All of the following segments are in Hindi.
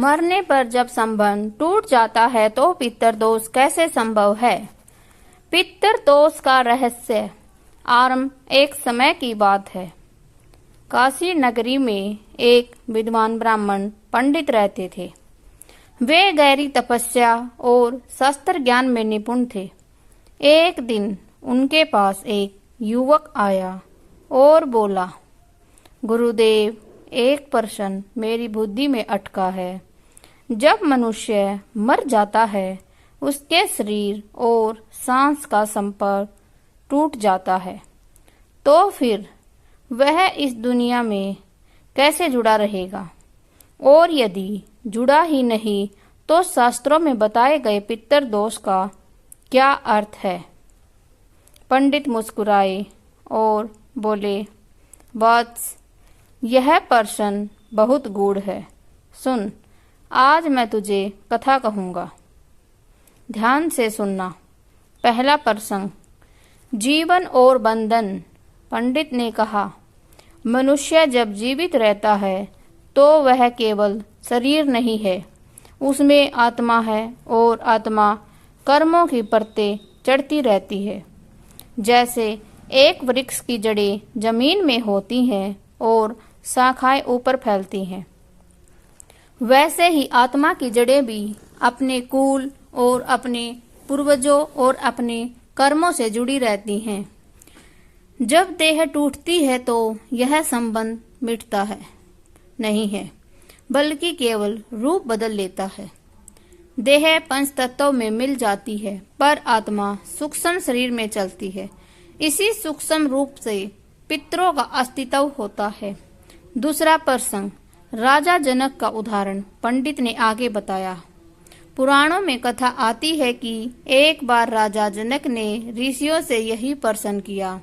मरने पर जब संबंध टूट जाता है तो पितृदोष कैसे संभव है? पितृदोष का रहस्य आरंभ एक समय की बात है। काशी नगरी में एक विद्वान ब्राह्मण पंडित रहते थे। वे गहरी तपस्या और शास्त्र ज्ञान में निपुण थे। एक दिन उनके पास एक युवक आया और बोला, गुरुदेव, एक प्रश्न मेरी बुद्धि में अटका है। जब मनुष्य मर जाता है, उसके शरीर और सांस का संपर्क टूट जाता है, तो फिर वह इस दुनिया में कैसे जुड़ा रहेगा? और यदि जुड़ा ही नहीं तो शास्त्रों में बताए गए पितृदोष का क्या अर्थ है? पंडित मुस्कुराए और बोले, वत्स, यह प्रश्न बहुत गूढ़ है। सुन, आज मैं तुझे कथा कहूँगा। ध्यान से सुनना। पहला प्रसंग, जीवन और बंधन। पंडित ने कहा, मनुष्य जब जीवित रहता है तो वह केवल शरीर नहीं है, उसमें आत्मा है और आत्मा कर्मों की परतें चढ़ती रहती है। जैसे एक वृक्ष की जड़ें जमीन में होती हैं और शाखाएं ऊपर फैलती हैं, वैसे ही आत्मा की जड़ें भी अपने कुल और अपने पूर्वजों और अपने कर्मों से जुड़ी रहती हैं। जब देह टूटती है तो यह संबंध मिटता है नहीं है, बल्कि केवल रूप बदल लेता है। देह पंच तत्वों में मिल जाती है, पर आत्मा सूक्ष्म शरीर में चलती है। इसी सूक्ष्म रूप से पितरों का अस्तित्व होता है। दूसरा प्रसंग, राजा जनक का उदाहरण पंडित ने आगे बताया। पुराणों में कथा आती है कि एक बार राजा जनक ने ऋषियों से यही प्रश्न किया,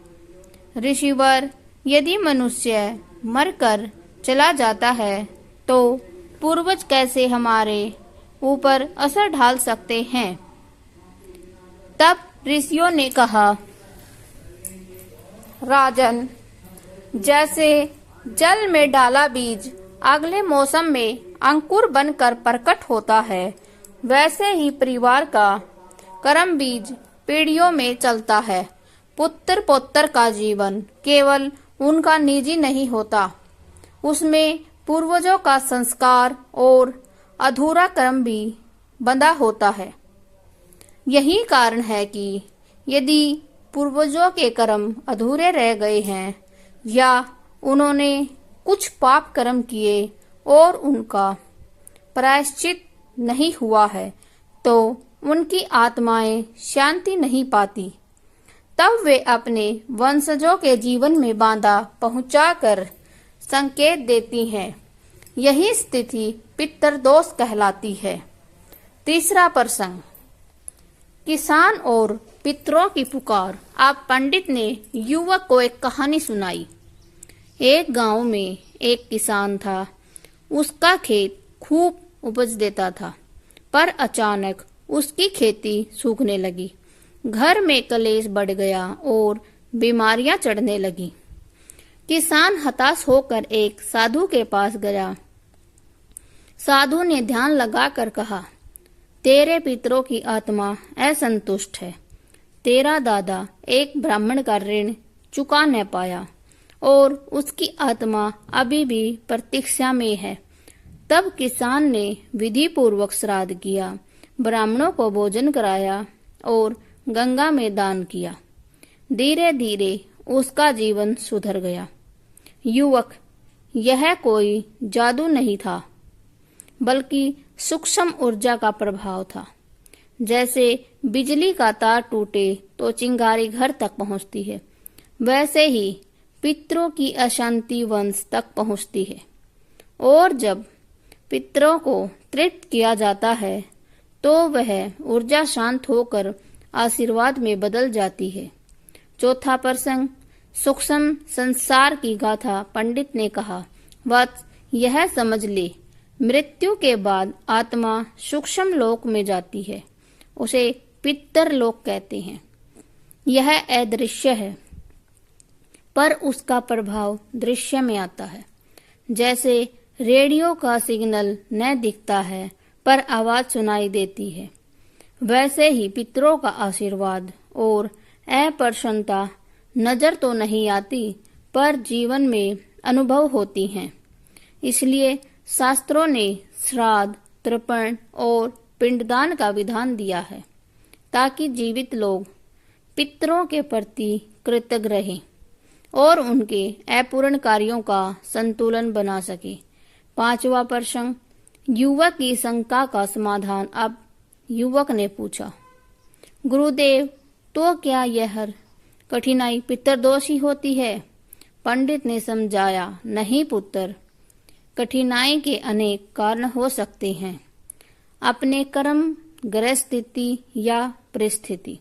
ऋषिवर, यदि मनुष्य मरकर चला जाता है तो पूर्वज कैसे हमारे ऊपर असर डाल सकते हैं? तब ऋषियों ने कहा, राजन, जैसे जल में डाला बीज अगले मौसम में अंकुर बनकर प्रकट होता है, वैसे ही परिवार का कर्म बीज पीढ़ियों में चलता है। पुत्र पौत्र का जीवन केवल उनका निजी नहीं होता, उसमें पूर्वजों का संस्कार और अधूरा कर्म भी बंधा होता है। यही कारण है कि यदि पूर्वजों के कर्म अधूरे रह गए हैं या उन्होंने कुछ पाप कर्म किए और उनका प्रायश्चित नहीं हुआ है, तो उनकी आत्माएं शांति नहीं पाती। तब वे अपने वंशजों के जीवन में बाधा पहुंचाकर संकेत देती हैं। यही स्थिति पितृदोष कहलाती है। तीसरा प्रसंग, किसान और पितरों की पुकार। अब पंडित ने युवक को एक कहानी सुनाई। एक गांव में एक किसान था। उसका खेत खूब उपज देता था, पर अचानक उसकी खेती सूखने लगी। घर में कलेश बढ़ गया और बीमारियां चढ़ने लगी। किसान हताश होकर एक साधु के पास गया। साधु ने ध्यान लगाकर कहा, तेरे पितरों की आत्मा असंतुष्ट है। तेरा दादा एक ब्राह्मण का ऋण चुका न पाया और उसकी आत्मा अभी भी प्रतीक्षा में है। तब किसान ने विधि पूर्वक श्राद्ध किया, ब्राह्मणों को भोजन कराया और गंगा में दान किया। धीरे धीरे उसका जीवन सुधर गया। युवक, यह कोई जादू नहीं था, बल्कि सूक्ष्म ऊर्जा का प्रभाव था। जैसे बिजली का तार टूटे तो चिंगारी घर तक पहुंचती है, वैसे ही पितरों की अशांति वंश तक पहुंचती है। और जब पितरों को तृप्त किया जाता है तो वह ऊर्जा शांत होकर आशीर्वाद में बदल जाती है। चौथा प्रसंग, सूक्ष्म संसार की गाथा। पंडित ने कहा, वत्स, यह समझ ले, मृत्यु के बाद आत्मा सूक्ष्म लोक में जाती है, उसे पितरलोक कहते हैं। यह अदृश्य है, पर उसका प्रभाव दृश्य में आता है। जैसे रेडियो का सिग्नल न दिखता है पर आवाज सुनाई देती है, वैसे ही पितरों का आशीर्वाद और अप्रसन्नता नजर तो नहीं आती पर जीवन में अनुभव होती हैं। इसलिए शास्त्रों ने श्राद्ध, तर्पण और पिंडदान का विधान दिया है ताकि जीवित लोग पितरों के प्रति कृतज्ञ रहें और उनके अपूर्ण कार्यों का संतुलन बना सके। 5वां प्रश्न, युवक की शंका का समाधान। अब युवक ने पूछा, गुरुदेव, तो क्या यह कठिनाई पितरदोष ही होती है? पंडित ने समझाया, नहीं पुत्र, कठिनाई के अनेक कारण हो सकते हैं, अपने कर्म, ग्रह स्थिति या परिस्थिति।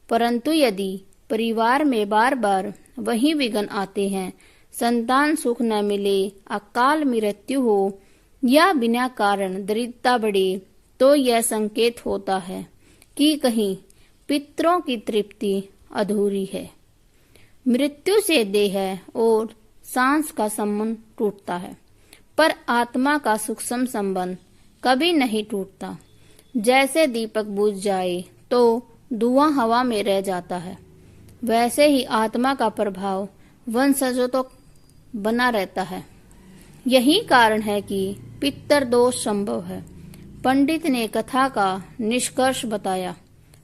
परंतु यदि परिवार में बार बार वही विघ्न आते हैं, संतान सुख न मिले, अकाल मृत्यु हो या बिना कारण दरिद्रता बढ़े, तो यह संकेत होता है कि कहीं पितरों की तृप्ति अधूरी है। मृत्यु से देह और सांस का संबंध टूटता है पर आत्मा का सूक्ष्म संबंध कभी नहीं टूटता। जैसे दीपक बुझ जाए तो धुआं हवा में रह जाता है, वैसे ही आत्मा का प्रभाव वंशजों तक बना रहता है। यही कारण है कि पितर दोष संभव है। पंडित ने कथा का निष्कर्ष बताया,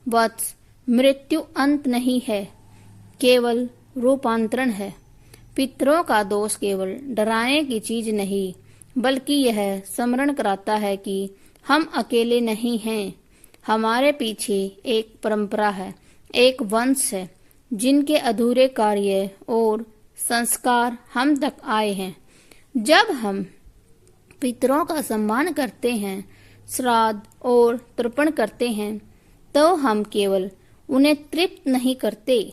वत्स, मृत्यु अंत नहीं है, केवल रूपांतरण है। पितरों का दोष केवल डराने की चीज नहीं, बल्कि यह स्मरण कराता है कि हम अकेले नहीं हैं। हमारे पीछे एक परंपरा है, एक वंश है, जिनके अधूरे कार्य और संस्कार हम तक आए हैं। जब हम पितरों का सम्मान करते हैं, श्राद्ध और तर्पण करते हैं, तो हम केवल उन्हें तृप्त नहीं करते,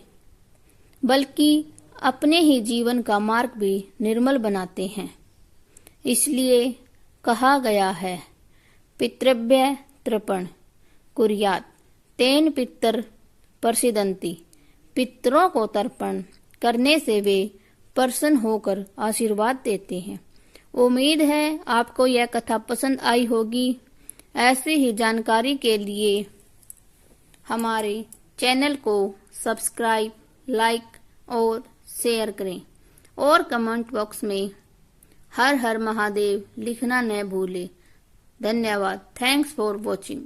बल्कि अपने ही जीवन का मार्ग भी निर्मल बनाते हैं। इसलिए कहा गया है, पितृभ्य तर्पण कुर्यात् तेन पितर प्रसीदन्ति। पितरों को तर्पण करने से वे प्रसन्न होकर आशीर्वाद देते हैं। उम्मीद है आपको यह कथा पसंद आई होगी। ऐसी ही जानकारी के लिए हमारे चैनल को सब्सक्राइब, लाइक और शेयर करें और कमेंट बॉक्स में हर हर महादेव लिखना न भूलें। धन्यवाद। Thanks for watching.